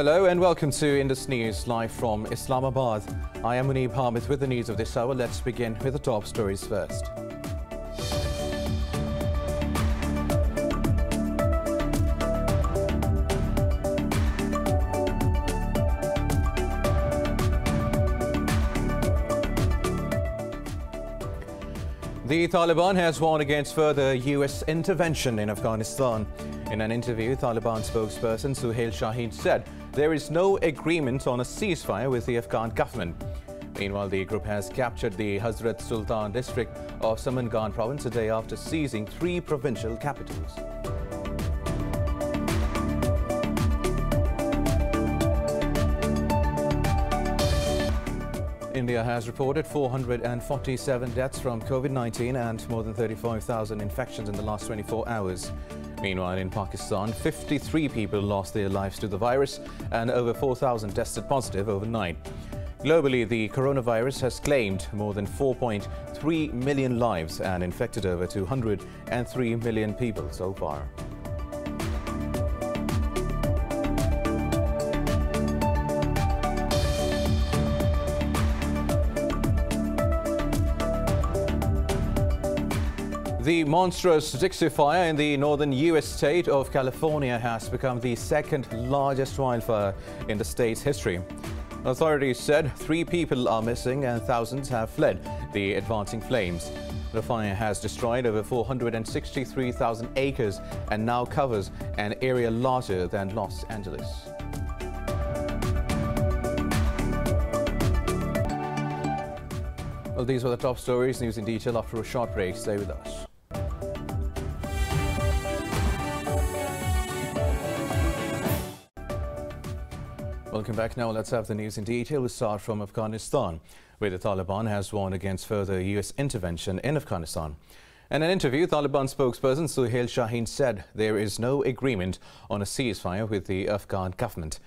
Hello and welcome to Indus News, live from Islamabad. I am Munib Hamid with the news of this hour. Let's begin with the top stories first. The Taliban has warned against further US intervention in Afghanistan. In an interview, Taliban spokesperson Suhail Shaheen said there is no agreement on a ceasefire with the Afghan government. Meanwhile, the group has captured the Hazrat Sultan district of Samangan province a day after seizing 3 provincial capitals. India has reported 447 deaths from COVID-19 and more than 35,000 infections in the last 24 hours. Meanwhile, in Pakistan, 53 people lost their lives to the virus and over 4,000 tested positive overnight. Globally, the coronavirus has claimed more than 4.3 million lives and infected over 203 million people so far. The monstrous Dixie fire in the northern U.S. state of California has become the second largest wildfire in the state's history. Authorities said 3 people are missing and thousands have fled the advancing flames. The fire has destroyed over 463,000 acres and now covers an area larger than Los Angeles. Well, these were the top stories. News in detail after a short break. Stay with us. Welcome back. Now let's have the news in detail. We start from Afghanistan, where the Taliban has warned against further US intervention in Afghanistan. In an interview, Taliban spokesperson Suhail Shaheen said there is no agreement on a ceasefire with the Afghan government.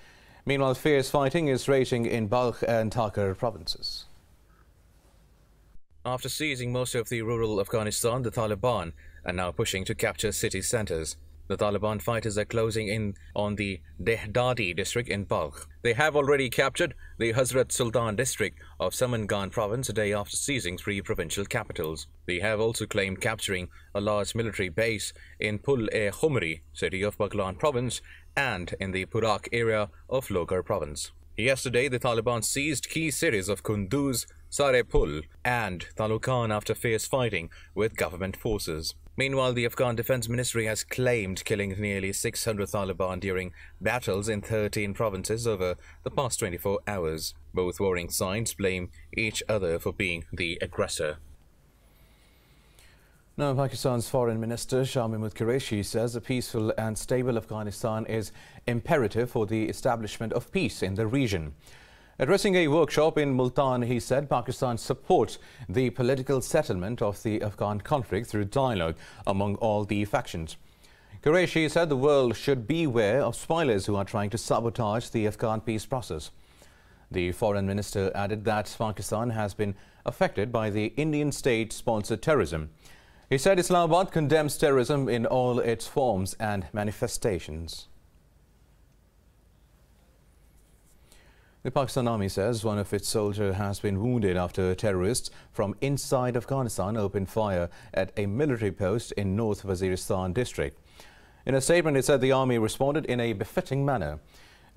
Meanwhile, fierce fighting is raging in Balkh and Takhar provinces. After seizing most of the rural Afghanistan, the Taliban are now pushing to capture city centers. The Taliban fighters are closing in on the Dehdadi district in Balkh. They have already captured the Hazrat Sultan district of Samangan province a day after seizing 3 provincial capitals. They have also claimed capturing a large military base in Pul-e-Khumri, city of Baghlan province, and in the Purak area of Logar province. Yesterday, the Taliban seized key cities of Kunduz, Sarepul, and Talukan after fierce fighting with government forces. Meanwhile, the Afghan Defense Ministry has claimed killing nearly 600 Taliban during battles in 13 provinces over the past 24 hours. Both warring sides blame each other for being the aggressor. Now, Pakistan's Foreign Minister Shah Mahmood Qureshi says a peaceful and stable Afghanistan is imperative for the establishment of peace in the region. Addressing a workshop in Multan, he said Pakistan supports the political settlement of the Afghan conflict through dialogue among all the factions. Qureshi said the world should beware of spoilers who are trying to sabotage the Afghan peace process. The foreign minister added that Pakistan has been affected by the Indian state-sponsored terrorism. He said Islamabad condemns terrorism in all its forms and manifestations. The Pakistan Army says one of its soldiers has been wounded after terrorists from inside Afghanistan opened fire at a military post in North Waziristan district. In a statement, it said the Army responded in a befitting manner.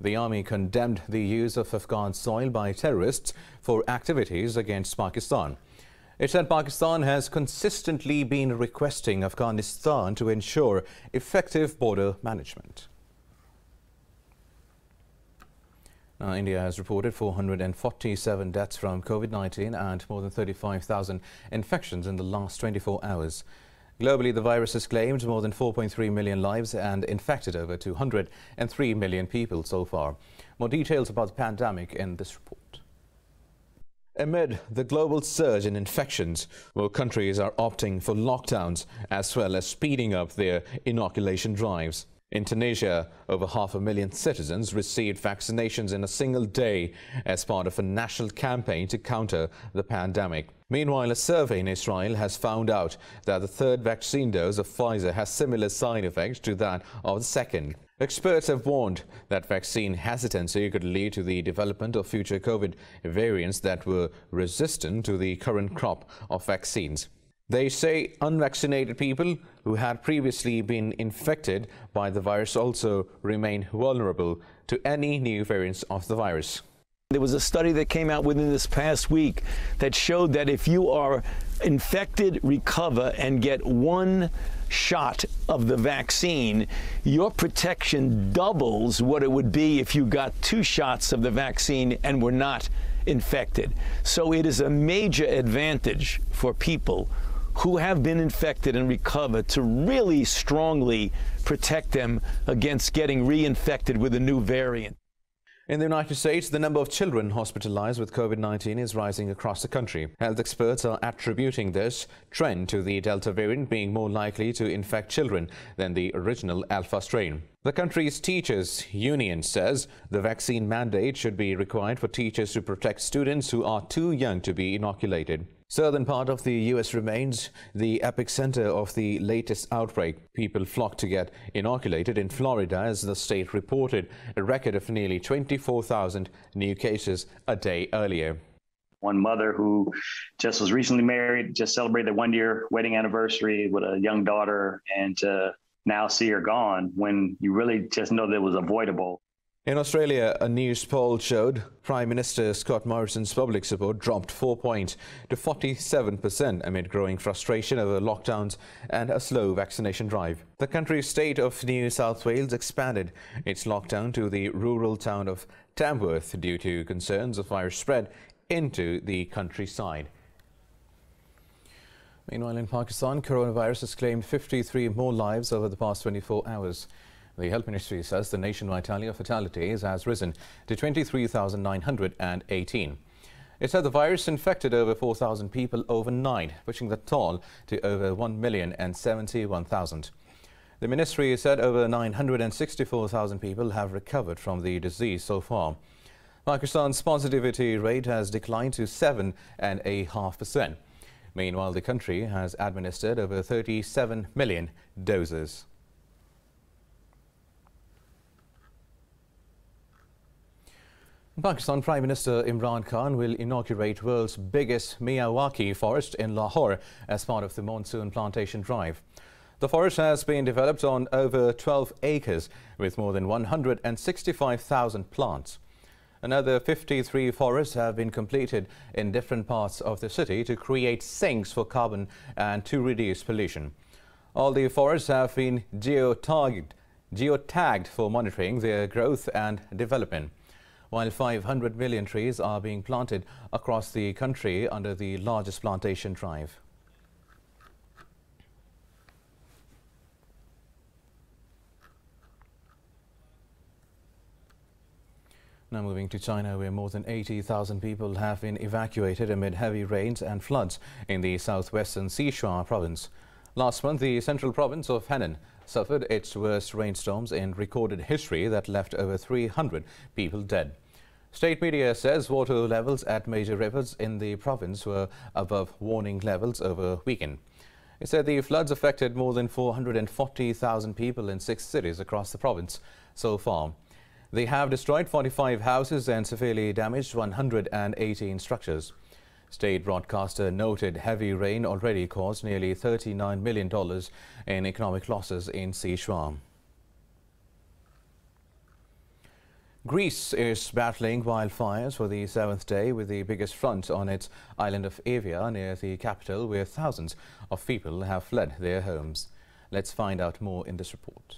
The Army condemned the use of Afghan soil by terrorists for activities against Pakistan. It said Pakistan has consistently been requesting Afghanistan to ensure effective border management. Now, India has reported 447 deaths from COVID-19 and more than 35,000 infections in the last 24 hours. Globally, the virus has claimed more than 4.3 million lives and infected over 203 million people so far. More details about the pandemic in this report. Amid the global surge in infections, more countries are opting for lockdowns as well as speeding up their inoculation drives. In Tunisia, over 500,000 citizens received vaccinations in a single day as part of a national campaign to counter the pandemic. Meanwhile, a survey in Israel has found out that the third vaccine dose of Pfizer has similar side effects to that of the second. Experts have warned that vaccine hesitancy could lead to the development of future COVID variants that were resistant to the current crop of vaccines. They say unvaccinated people who had previously been infected by the virus also remain vulnerable to any new variants of the virus. There was a study that came out within this past week that showed that if you are infected, recover, and get one shot of the vaccine, your protection doubles what it would be if you got 2 shots of the vaccine and were not infected. So it is a major advantage for people who have been infected and recovered to really strongly protect them against getting reinfected with a new variant. In the United States, the number of children hospitalized with COVID-19 is rising across the country. Health experts are attributing this trend to the Delta variant being more likely to infect children than the original Alpha strain. The country's teachers' union says the vaccine mandate should be required for teachers to protect students who are too young to be inoculated. Southern part of the U.S. remains the epicenter of the latest outbreak. People flocked to get inoculated in Florida as the state reported a record of nearly 24,000 new cases a day earlier. One mother who just was recently married, just celebrated their 1-year wedding anniversary with a young daughter, and to now see her gone when you really just know that it was avoidable. In Australia, a news poll showed Prime Minister Scott Morrison's public support dropped 4 points to 47% amid growing frustration over lockdowns and a slow vaccination drive. The country's state of New South Wales expanded its lockdown to the rural town of Tamworth due to concerns of virus spread into the countryside. Meanwhile, in Pakistan, coronavirus has claimed 53 more lives over the past 24 hours. The Health Ministry says the nationwide tally of fatalities has risen to 23,918. It said the virus infected over 4,000 people overnight, pushing the toll to over 1,071,000. The ministry said over 964,000 people have recovered from the disease so far. Pakistan's positivity rate has declined to 7.5%. Meanwhile, the country has administered over 37 million doses. Pakistan Prime Minister Imran Khan will inaugurate world's biggest MIYAWAKI forest in Lahore as part of the monsoon plantation drive. The forest has been developed on over 12 acres with more than 165,000 plants. Another 53 forests have been completed in different parts of the city to create sinks for carbon and to reduce pollution. All the forests have been geotagged for monitoring their growth and development, while 500 million trees are being planted across the country under the largest plantation drive. Now moving to China, where more than 80,000 people have been evacuated amid heavy rains and floods in the southwestern Sichuan province. Last month, the central province of Henan suffered its worst rainstorms in recorded history that left over 300 people dead. State media says water levels at major rivers in the province were above warning levels over the weekend. It said the floods affected more than 440,000 people in 6 cities across the province so far. They have destroyed 45 houses and severely damaged 118 structures. State broadcaster noted heavy rain already caused nearly $39 million in economic losses in Sichuan. Greece is battling wildfires for the 7th day with the biggest front on its island of Evia near the capital, where thousands of people have fled their homes. Let's find out more in this report.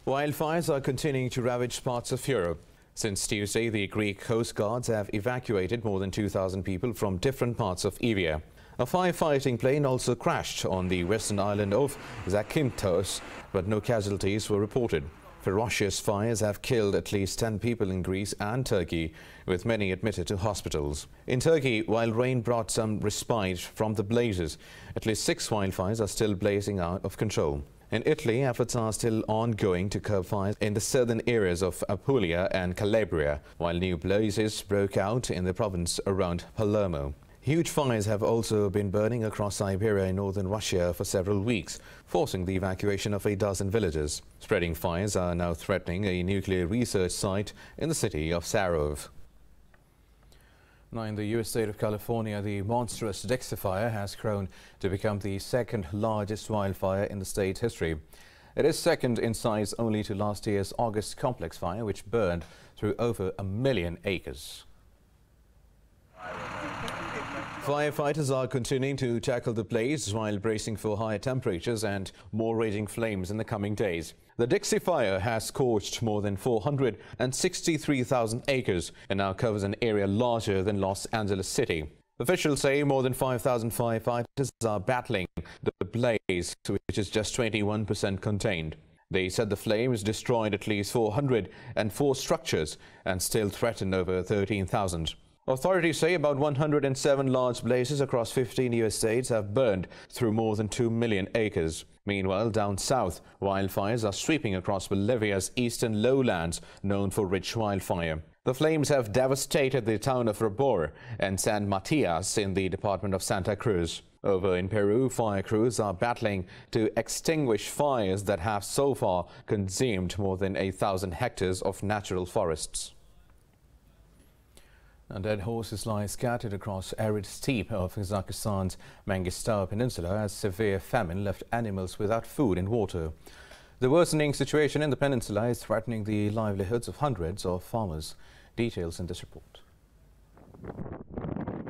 Wildfires are continuing to ravage parts of Europe. Since Tuesday, the Greek Coast Guards have evacuated more than 2,000 people from different parts of Evia. A firefighting plane also crashed on the western island of Zakynthos, but no casualties were reported. Ferocious fires have killed at least 10 people in Greece and Turkey, with many admitted to hospitals. In Turkey, while rain brought some respite from the blazes, at least 6 wildfires are still blazing out of control. In Italy, efforts are still ongoing to curb fires in the southern areas of Apulia and Calabria, while new blazes broke out in the province around Palermo. Huge fires have also been burning across Siberia in northern Russia for several weeks, forcing the evacuation of a dozen villages. Spreading fires are now threatening a nuclear research site in the city of Sarov. Now, in the U.S. state of California, the monstrous Dixie Fire has grown to become the second largest wildfire in the state's history. It is second in size only to last year's August complex fire, which burned through over 1 million acres. Firefighters are continuing to tackle the blaze while bracing for higher temperatures and more raging flames in the coming days. The Dixie Fire has scorched more than 463,000 acres and now covers an area larger than Los Angeles City. Officials say more than 5,000 firefighters are battling the blaze, which is just 21% contained. They said the flames destroyed at least 404 structures and still threaten over 13,000. Authorities say about 107 large blazes across 15 U.S. states have burned through more than 2 million acres. Meanwhile, down south, wildfires are sweeping across Bolivia's eastern lowlands, known for rich wildfire. The flames have devastated the town of Robor and San Matias in the department of Santa Cruz. Over in Peru, fire crews are battling to extinguish fires that have so far consumed more than 1,000 hectares of natural forests. And dead horses lie scattered across arid steppe of Kazakhstan's Mangistau Peninsula as severe famine left animals without food and water. The worsening situation in the peninsula is threatening the livelihoods of hundreds of farmers. Details in this report.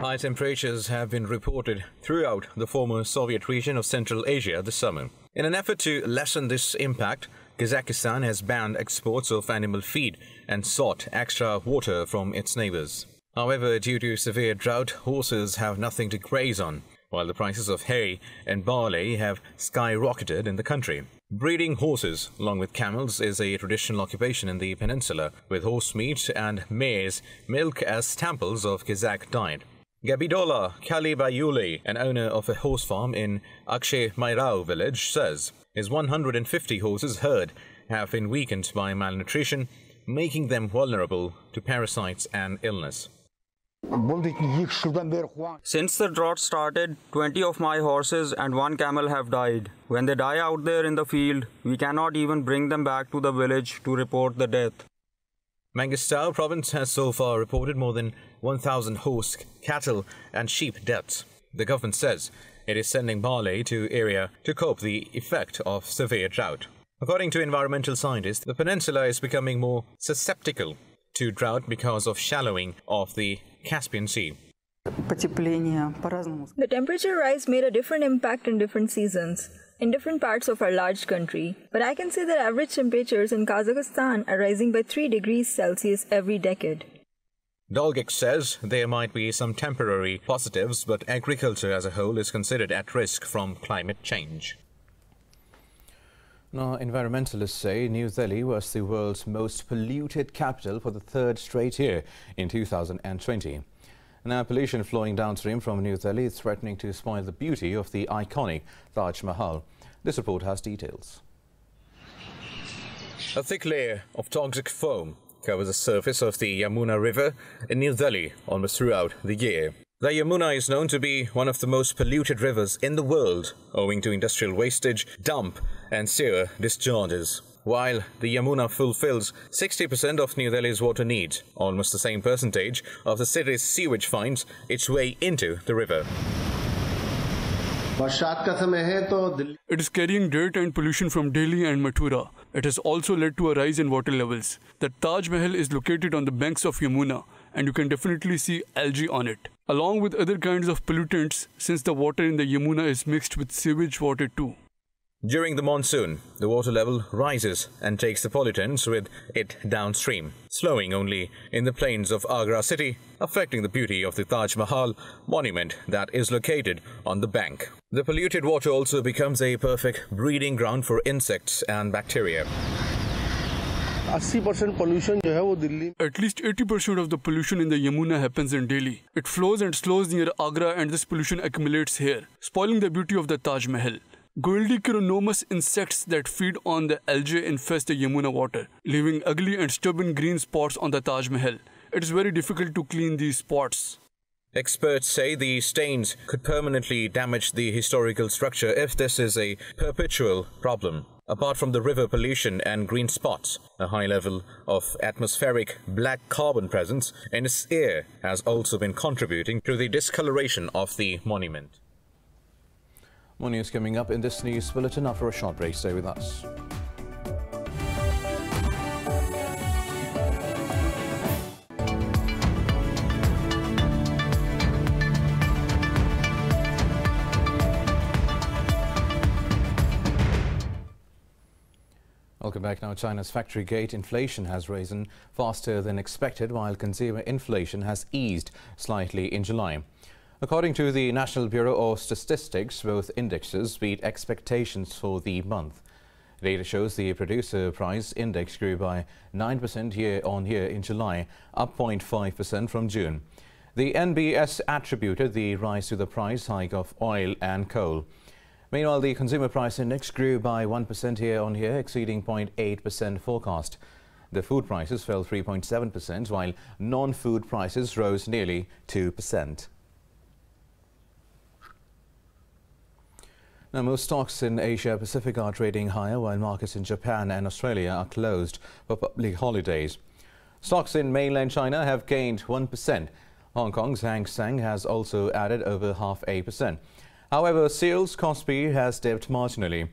High temperatures have been reported throughout the former Soviet region of Central Asia this summer. In an effort to lessen this impact, Kazakhstan has banned exports of animal feed and sought extra water from its neighbors. However, due to severe drought, horses have nothing to graze on, while the prices of hay and barley have skyrocketed in the country. Breeding horses, along with camels, is a traditional occupation in the peninsula, with horse meat and maize milk as staples of Kazakh diet. Gabidola Kalibayuli, an owner of a horse farm in Akshay Mairao village, says his 150 horses herd have been weakened by malnutrition, making them vulnerable to parasites and illness. Since the drought started, 20 of my horses and 1 camel have died. When they die out there in the field, we cannot even bring them back to the village to report the death. Mangistau province has so far reported more than 1,000 horse, cattle and sheep deaths. The government says it is sending barley to area to cope the effect of severe drought. According to environmental scientists, the peninsula is becoming more susceptible to drought because of shallowing of the Caspian Sea. The temperature rise made a different impact in different seasons, in different parts of our large country. But I can say that average temperatures in Kazakhstan are rising by 3 degrees Celsius every decade. Dolgic says there might be some temporary positives, but agriculture as a whole is considered at risk from climate change. Now, environmentalists say New Delhi was the world's most polluted capital for the 3rd straight year in 2020. Now, pollution flowing downstream from New Delhi is threatening to spoil the beauty of the iconic Taj Mahal. This report has details. A thick layer of toxic foam covers the surface of the Yamuna River in New Delhi almost throughout the year. The Yamuna is known to be one of the most polluted rivers in the world, owing to industrial wastage, dump and sewer discharges. While the Yamuna fulfills 60% of New Delhi's water needs, almost the same percentage of the city's sewage finds its way into the river. It is carrying dirt and pollution from Delhi and Mathura. It has also led to a rise in water levels. The Taj Mahal is located on the banks of Yamuna, and you can definitely see algae on it, along with other kinds of pollutants, since the water in the Yamuna is mixed with sewage water too. During the monsoon, the water level rises and takes the pollutants with it downstream, slowing only in the plains of Agra city, affecting the beauty of the Taj Mahal monument that is located on the bank. The polluted water also becomes a perfect breeding ground for insects and bacteria. 80% pollution जो है वो Delhi. At least 80% of the pollution in the Yamuna happens in Delhi. It flows and slows near Agra, and this pollution accumulates here, spoiling the beauty of the Taj Mahal. Goildichronomus insects that feed on the algae infest the Yamuna water, leaving ugly and stubborn green spots on the Taj Mahal. It is very difficult to clean these spots. Experts say the stains could permanently damage the historical structure if this is a perpetual problem. Apart from the river pollution and green spots, a high level of atmospheric black carbon presence in its air has also been contributing to the discoloration of the monument. More news coming up in this news bulletin after a short break. Stay with us. Welcome back. Now, China's factory gate inflation has risen faster than expected, while consumer inflation has eased slightly in July. According to the National Bureau of Statistics, both indexes beat expectations for the month. Data shows the producer price index grew by 9% year-on-year in July, up 0.5% from June. The NBS attributed the rise to the price hike of oil and coal. Meanwhile, the consumer price index grew by 1% year-on-year, exceeding 0.8% forecast. The food prices fell 3.7%, while non-food prices rose nearly 2%. Now, most stocks in Asia Pacific are trading higher, while markets in Japan and Australia are closed for public holidays. Stocks in mainland China have gained 1%. Hong Kong's Hang Seng has also added over 0.5%. However, Seoul's Kospi has dipped marginally.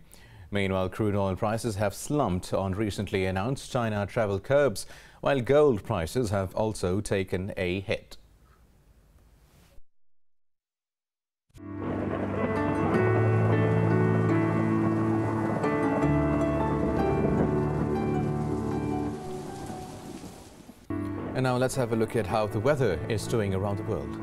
Meanwhile, crude oil prices have slumped on recently announced China travel curbs, while gold prices have also taken a hit. And now let's have a look at how the weather is doing around the world.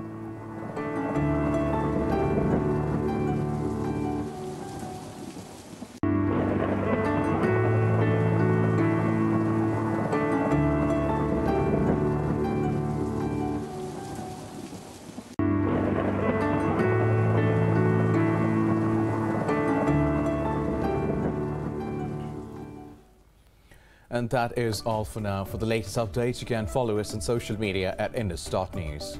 And that is all for now. For the latest updates, you can follow us on social media at Indus.News.